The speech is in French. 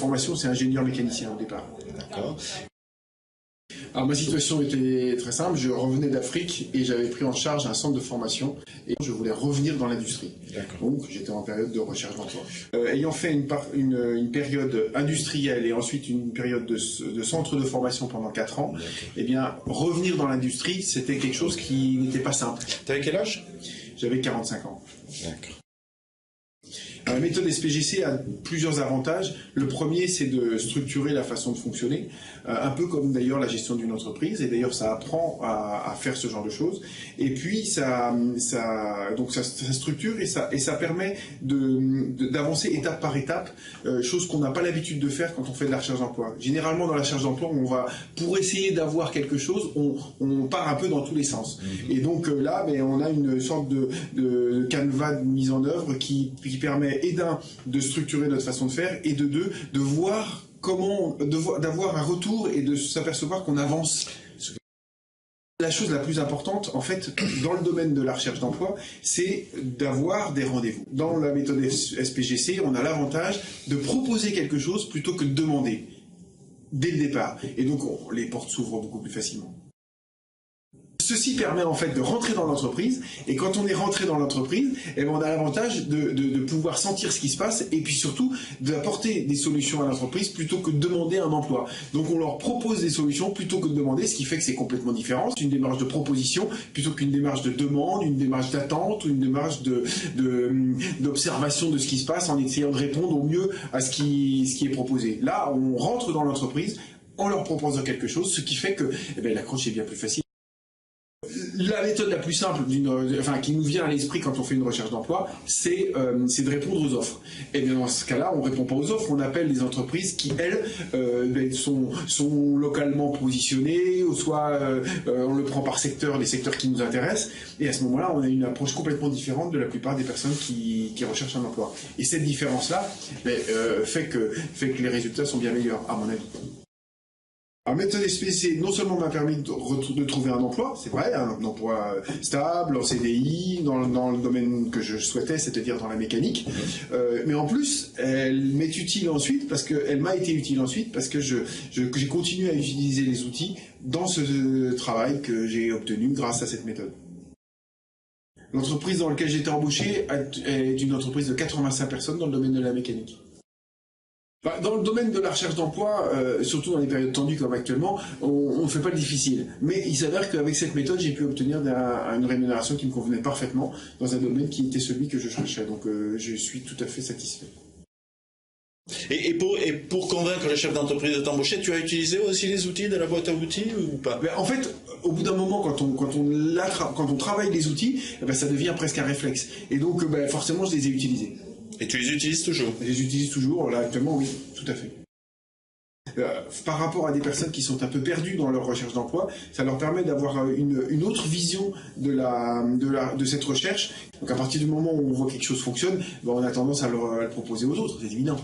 formation, c'est ingénieur mécanicien au départ. D'accord. Alors ma situation était très simple, je revenais d'Afrique et j'avais pris en charge un centre de formation et je voulais revenir dans l'industrie. Donc j'étais en période de recherche d'emploi. Ayant fait une période industrielle et ensuite une période de centre de formation pendant 4 ans, eh bien revenir dans l'industrie c'était quelque chose qui n'était pas simple. T'avais quel âge? J'avais 45 ans. D'accord. La méthode SPGC a plusieurs avantages. Le premier, c'est de structurer la façon de fonctionner, un peu comme d'ailleurs la gestion d'une entreprise. Et d'ailleurs, ça apprend à faire ce genre de choses. Et puis, ça structure et ça permet d'avancer étape par étape, chose qu'on n'a pas l'habitude de faire quand on fait de la recherche d'emploi. Généralement, dans la recherche d'emploi, pour essayer d'avoir quelque chose, on part un peu dans tous les sens. Et donc là, on a une sorte de canevas de mise en œuvre qui permet et d'un, de structurer notre façon de faire, et de deux, de voir d'avoir un retour et de s'apercevoir qu'on avance. La chose la plus importante, en fait, dans le domaine de la recherche d'emploi, c'est d'avoir des rendez-vous. Dans la méthode SPGC, on a l'avantage de proposer quelque chose plutôt que de demander, dès le départ. Et donc, les portes s'ouvrent beaucoup plus facilement. Ceci permet en fait de rentrer dans l'entreprise, et quand on est rentré dans l'entreprise, on a l'avantage de pouvoir sentir ce qui se passe, et puis surtout d'apporter des solutions à l'entreprise plutôt que de demander un emploi. Donc on leur propose des solutions plutôt que de demander, ce qui fait que c'est complètement différent. C'est une démarche de proposition plutôt qu'une démarche de demande, une démarche d'attente, ou une démarche d'observation de ce qui se passe en essayant de répondre au mieux à ce qui est proposé. Là, on rentre dans l'entreprise, on leur propose quelque chose, ce qui fait que l'accroche est bien plus facile. La méthode la plus simple qui nous vient à l'esprit quand on fait une recherche d'emploi, c'est de répondre aux offres. Et bien dans ce cas-là, on ne répond pas aux offres, on appelle les entreprises qui, elles, sont localement positionnées, ou soit on le prend par secteur, les secteurs qui nous intéressent, et à ce moment-là, on a une approche complètement différente de la plupart des personnes qui recherchent un emploi. Et cette différence-là fait que les résultats sont bien meilleurs, à mon avis. La méthode SPGC non seulement m'a permis de trouver un emploi, c'est vrai, un emploi stable, en CDI, dans le domaine que je souhaitais, c'est-à-dire dans la mécanique, mais en plus, elle m'a été utile ensuite parce que j'ai continué à utiliser les outils dans ce travail que j'ai obtenu grâce à cette méthode. L'entreprise dans laquelle j'étais embauché est une entreprise de 85 personnes dans le domaine de la mécanique. Dans le domaine de la recherche d'emploi, surtout dans les périodes tendues comme actuellement, on ne fait pas le difficile. Mais il s'avère qu'avec cette méthode, j'ai pu obtenir une rémunération qui me convenait parfaitement dans un domaine qui était celui que je cherchais. Donc je suis tout à fait satisfait. Et pour convaincre le chef d'entreprise de t'embaucher, tu as utilisé aussi les outils de la boîte à outils ou pas? En fait, au bout d'un moment, quand on travaille les outils, ça devient presque un réflexe. Et donc forcément, je les ai utilisés. Et tu les utilises toujours? Je les utilise toujours, là actuellement oui, tout à fait. Par rapport à des personnes qui sont un peu perdues dans leur recherche d'emploi, ça leur permet d'avoir une autre vision de cette recherche. Donc à partir du moment où on voit que quelque chose fonctionne, on a tendance à le proposer aux autres, c'est évident.